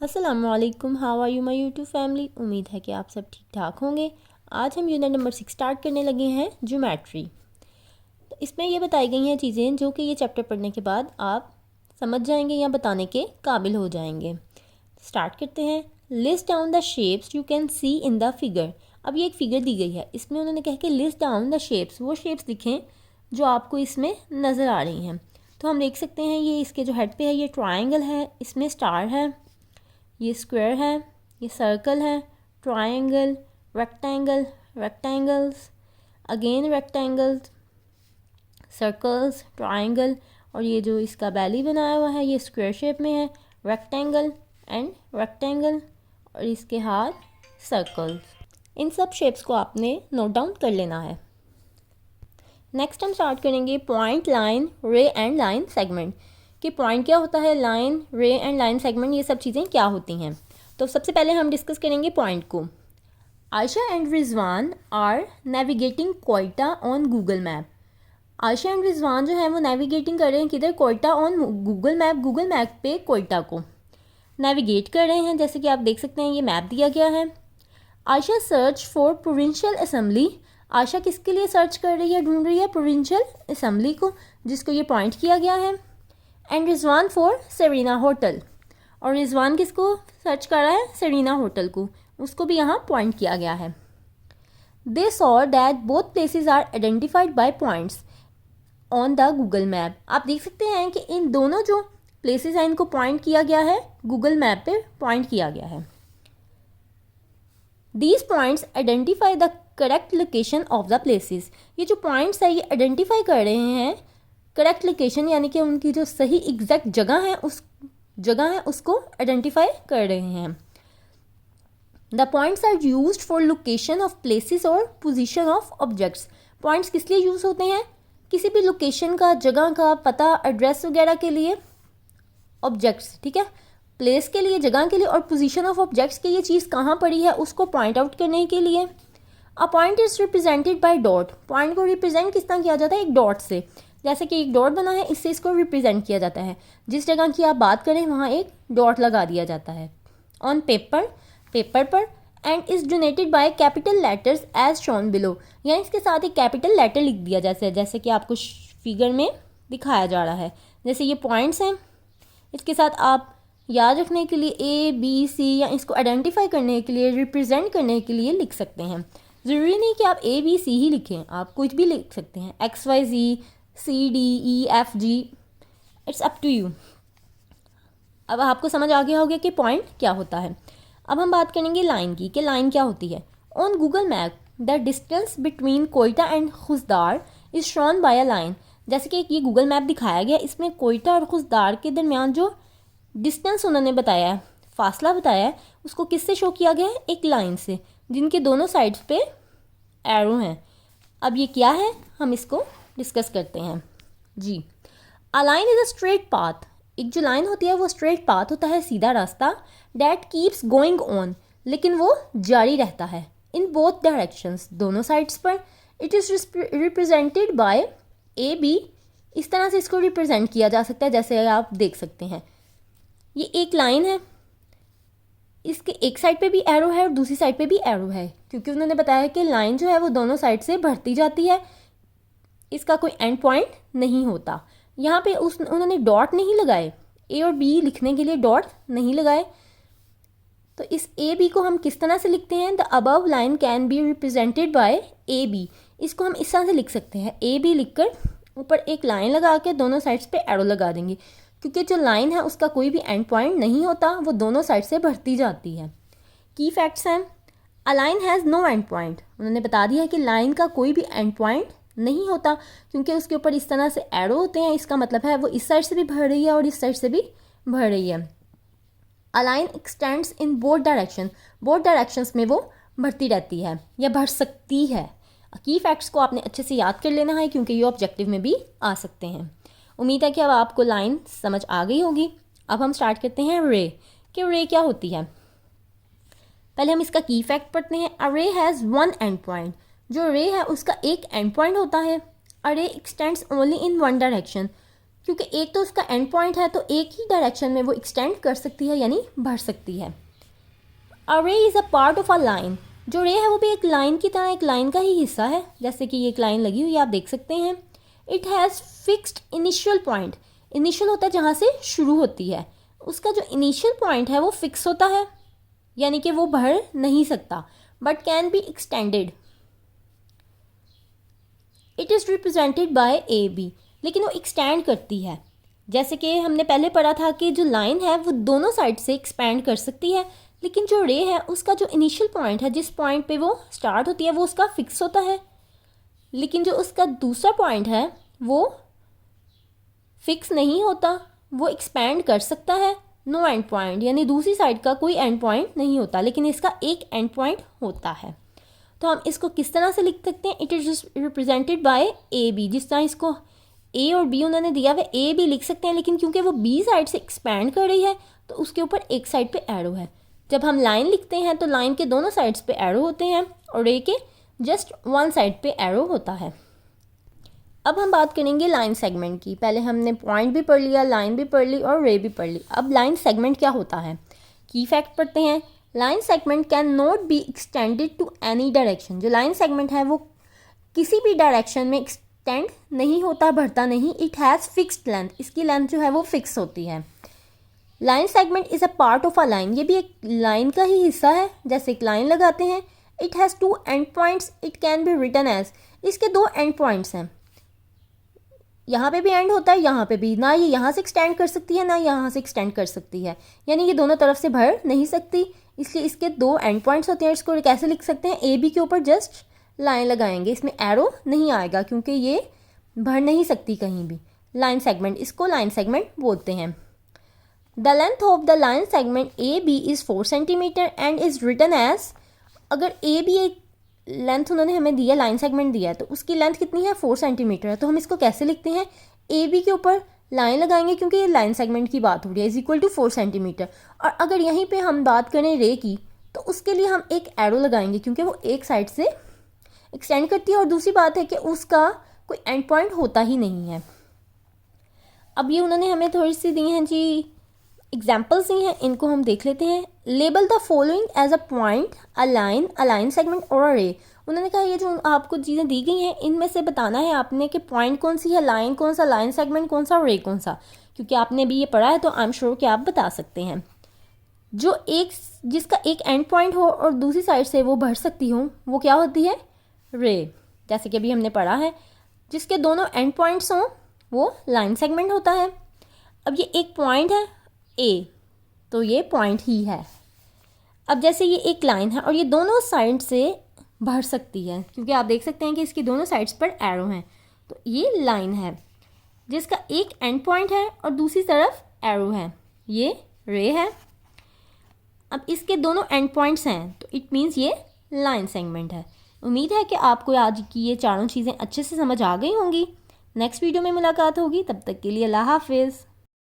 अस्सलामुअलैकुम, how are you my YouTube family. उम्मीद है कि आप सब ठीक ठाक होंगे। आज हम यूनिट नंबर 6 स्टार्ट करने लगे हैं, ज्योमेट्री। तो इसमें ये बताई गई हैं चीज़ें जो कि ये चैप्टर पढ़ने के बाद आप समझ जाएंगे या बताने के काबिल हो जाएंगे। स्टार्ट करते हैं। List down the shapes you can see in the figure. अब ये एक फिगर दी गई है, इसमें उन्होंने कहा कि लिस्ट डाउन द शेप्स, वो शेप्स दिखें जो आपको इसमें नज़र आ रही हैं। तो हम देख सकते हैं ये इसके जो हेड पे है ये ट्रायंगल है, इसमें स्टार है, ये स्क्वायर है, ये सर्कल है, triangle, rectangle, rectangles, again rectangles, circles, triangle, और ये जो इसका बैली बनाया हुआ है ये स्क्वायर शेप में है, रेक्टेंगल एंड रेक्टेंगल, और इसके हाथ सर्कल्स। इन सब शेप्स को आपने नोट डाउन कर लेना है। नेक्स्ट हम स्टार्ट करेंगे पॉइंट, लाइन, रे एंड लाइन सेगमेंट। कि पॉइंट क्या होता है, लाइन, रे एंड लाइन सेगमेंट, ये सब चीज़ें क्या होती हैं। तो सबसे पहले हम डिस्कस करेंगे पॉइंट को। Ayesha and Rizwan are navigating Quetta on Google map. Ayesha and Rizwan जो है वो नेविगेटिंग कर रहे हैं किधर, Quetta on Google map. Google map पे कोयटा को नेविगेट कर रहे हैं, जैसे कि आप देख सकते हैं ये मैप दिया गया है। Ayesha search for provincial assembly. Ayesha किसके लिए सर्च कर रही है, ढूंढ रही है प्रोविंशियल असेंबली को, जिसको ये पॉइंट किया गया है। And Rizwan for Serena hotel, और रिजवान किसको सर्च कर रहा है, सेरीना होटल को, उसको भी यहाँ पॉइंट किया गया है। They saw that both places are identified by points on the Google map. आप देख सकते हैं कि इन दोनों जो प्लेसेस हैं इनको पॉइंट किया गया है, गूगल मैप पे पॉइंट किया गया है। These points identify the correct location of the places. ये जो पॉइंट्स है ये आइडेंटिफाई कर रहे हैं करेक्ट लोकेशन, यानी कि उनकी जो सही एग्जैक्ट जगह है उस जगह है उसको आइडेंटिफाई कर रहे हैं। The points are used for location of places और पोजीशन ऑफ ऑब्जेक्ट्स। पॉइंट्स किस लिए यूज़ होते हैं, किसी भी लोकेशन का, जगह का पता, एड्रेस वगैरह के लिए, ऑब्जेक्ट्स, ठीक है, प्लेस के लिए, जगह के लिए, और पोजीशन ऑफ ऑब्जेक्ट्स के ये चीज़ कहाँ पड़ी है उसको पॉइंट आउट करने के लिए। A point is represented by dot. Point को रिप्रेजेंट किस तरह किया जाता है, एक डॉट से, जैसे कि एक डॉट बना है इससे इसको रिप्रेजेंट किया जाता है। जिस जगह की आप बात करें वहाँ एक डॉट लगा दिया जाता है। ऑन पेपर, पेपर पर, and is denoted by capital letters as shown below, यानी इसके साथ एक कैपिटल लेटर लिख दिया जैसे कि आपको फिगर में दिखाया जा रहा है। जैसे ये पॉइंट्स हैं, इसके साथ आप याद रखने के लिए ए बी सी या इसको आइडेंटिफाई करने के लिए, रिप्रेजेंट करने के लिए लिख सकते हैं। ज़रूरी नहीं कि आप ए बी सी ही लिखें, आप कुछ भी लिख सकते हैं, X Y Z, C D E F G, it's up to you. अब आपको समझ आ गया होगा कि पॉइंट क्या होता है। अब हम बात करेंगे लाइन की, कि लाइन क्या होती है। On Google map the distance between Quetta and Khuzdar is shown by a line. जैसे कि ये गूगल मैप दिखाया गया, इसमें कोयटा और खुसदार के दरमियान जो डिस्टेंस उन्होंने बताया है, फासला बताया है, उसको किससे शो किया गया है, एक लाइन से, जिनके दोनों साइड्स पे एरो हैं। अब ये क्या है, हम इसको डिस्कस करते हैं जी। A line is a straight path. एक जो लाइन होती है वो स्ट्रेट पाथ होता है, सीधा रास्ता। डैट कीप्स गोइंग ऑन, लेकिन वो जारी रहता है। इन बोथ डायरेक्शंस, दोनों साइड्स पर। It is represented by A B. इस तरह से इसको रिप्रेजेंट किया जा सकता है, जैसे आप देख सकते हैं ये एक लाइन है, इसके एक साइड पे भी एरो है और दूसरी साइड पे भी एरो है, क्योंकि उन्होंने बताया कि लाइन जो है वो दोनों साइड से बढ़ती जाती है, इसका कोई एंड पॉइंट नहीं होता। यहाँ पे उन्होंने डॉट नहीं लगाए, ए और बी लिखने के लिए डॉट नहीं लगाए। तो इस ए बी को हम किस तरह से लिखते हैं, the above line can be represented by A B. इसको हम इस तरह से लिख सकते हैं, ए बी लिखकर ऊपर एक लाइन लगा के दोनों साइड्स पे एरो लगा देंगे, क्योंकि जो लाइन है उसका कोई भी एंड पॉइंट नहीं होता, वो दोनों साइड से बढ़ती जाती है। की फैक्ट्स हैं, a line has no end point. उन्होंने बता दिया कि लाइन का कोई भी एंड पॉइंट नहीं होता, क्योंकि उसके ऊपर इस तरह से एरो होते हैं, इसका मतलब है वो इस साइड से भी बढ़ रही है और इस साइड से भी बढ़ रही है। A line x tends in both direction, both directions में वो बढ़ती रहती है या बढ़ सकती है। की फैक्ट्स को आपने अच्छे से याद कर लेना है, क्योंकि ये ऑब्जेक्टिव में भी आ सकते हैं। उम्मीद है कि अब आपको लाइन समझ आ गई होगी। अब हम स्टार्ट करते हैं रे, कि रे क्या होती है। पहले हम इसका की फैक्ट पढ़ते हैं। अ रे हैज़ वन एंड पॉइंट। जो रे है उसका एक एंड पॉइंट होता है। अ रे x tends only in one direction. क्योंकि एक तो उसका एंड पॉइंट है तो एक ही डायरेक्शन में वो एक्सटेंड कर सकती है यानी बढ़ सकती है। A ray is a part of a line, जो रे है वो भी एक लाइन की तरह एक लाइन का ही हिस्सा है, जैसे कि ये एक लाइन लगी हुई है आप देख सकते हैं। It has fixed initial point, initial होता है जहाँ से शुरू होती है, उसका जो इनिशियल पॉइंट है वो फिक्स होता है यानी कि वो बढ़ नहीं सकता, but can be extended. It is represented by A B, लेकिन वो एक्सटेंड करती है, जैसे कि हमने पहले पढ़ा था कि जो लाइन है वो दोनों साइड से एक्सपेंड कर सकती है, लेकिन जो रे है उसका जो इनिशियल पॉइंट है जिस पॉइंट पे वो स्टार्ट होती है वो उसका फिक्स होता है, लेकिन जो उसका दूसरा पॉइंट है वो फिक्स नहीं होता, वो एक्सपेंड कर सकता है। नो एंड पॉइंट, यानी दूसरी साइड का कोई एंड पॉइंट नहीं होता, लेकिन इसका एक एंड पॉइंट होता है। तो हम इसको किस तरह से लिख सकते हैं, it is represented by A B, जिस तरह इसको ए और बी उन्होंने दिया हुआ ए बी लिख सकते हैं, लेकिन क्योंकि वो बी साइड से एक्सपैंड कर रही है तो उसके ऊपर एक साइड पे एरो है। जब हम लाइन लिखते हैं तो लाइन के दोनों साइड्स पे एरो होते हैं और ए के जस्ट वन साइड पे एरो होता है। अब हम बात करेंगे लाइन सेगमेंट की। पहले हमने पॉइंट भी पढ़ लिया, लाइन भी पढ़ ली और रे भी पढ़ ली। अब लाइन सेगमेंट क्या होता है, की फैक्ट पढ़ते हैं। Line segment can not be extended to any direction, जो लाइन सेगमेंट है वो किसी भी डायरेक्शन में एक्सटेंड नहीं होता, बढ़ता नहीं। इट हैज़ फिक्स्ड लेंथ, इसकी लेंथ जो है वो फिक्स होती है। Line segment is a part of a line, ये भी एक लाइन का ही हिस्सा है, जैसे एक लाइन लगाते हैं। It has two end points, it can be written as, इसके दो एंड पॉइंट्स हैं, यहाँ पे भी एंड होता है, यहाँ पे भी, ना ये यहाँ से एक्सटेंड कर सकती है ना यहाँ से एक्सटेंड कर सकती है, यानी ये दोनों तरफ से बढ़ नहीं सकती, इसलिए इसके दो एंड पॉइंट्स होते हैं। इसको कैसे लिख सकते हैं, ए बी के ऊपर जस्ट लाइन लगाएंगे, इसमें एरो नहीं आएगा क्योंकि ये बढ़ नहीं सकती कहीं भी। लाइन सेगमेंट, इसको लाइन सेगमेंट बोलते हैं। The length of the line segment A B is 4 centimetre and is written as, अगर ए बी एक लेंथ उन्होंने हमें दिया, लाइन सेगमेंट दिया है, तो उसकी लेंथ कितनी है, 4 सेंटीमीटर है। तो हम इसको कैसे लिखते हैं, ए बी के ऊपर लाइन लगाएंगे क्योंकि ये लाइन सेगमेंट की बात हो रही है, इज इक्वल टू 4 सेंटीमीटर। और अगर यहीं पे हम बात करें रे की, तो उसके लिए हम एक एरो लगाएंगे क्योंकि वो एक साइड से एक्सटेंड करती है और दूसरी बात है कि उसका कोई एंड पॉइंट होता ही नहीं है। अब ये उन्होंने हमें थोड़ी सी दी हैं जी एग्जाम्पल्स दी हैं, इनको हम देख लेते हैं। Label the following as a point, a line segment और अ रे। उन्होंने कहा ये जो आपको चीज़ें दी गई हैं इनमें से बताना है आपने कि पॉइंट कौन सी है, लाइन कौन सा, लाइन सेगमेंट कौन सा और रे कौन सा, क्योंकि आपने भी ये पढ़ा है तो आई एम श्योर कि आप बता सकते हैं। जो एक जिसका एक एंड पॉइंट हो और दूसरी साइड से वो बढ़ सकती हो वो क्या होती है, रे, जैसे कि अभी हमने पढ़ा है। जिसके दोनों एंड पॉइंट्स हों वो लाइन सेगमेंट होता है। अब ये एक पॉइंट है ए, तो ये पॉइंट ही है। अब जैसे ये एक लाइन है और ये दोनों साइड से बढ़ सकती है, क्योंकि आप देख सकते हैं कि इसकी दोनों साइड्स पर एरो हैं, तो ये लाइन है जिसका एक एंड पॉइंट है और दूसरी तरफ एरो है, ये रे है। अब इसके दोनों एंड पॉइंट्स हैं तो इट मीन्स ये लाइन सेगमेंट है। उम्मीद है कि आपको आज की ये चारों चीज़ें अच्छे से समझ आ गई होंगी। नेक्स्ट वीडियो में मुलाकात होगी, तब तक के लिए अल्लाह हाफिज़।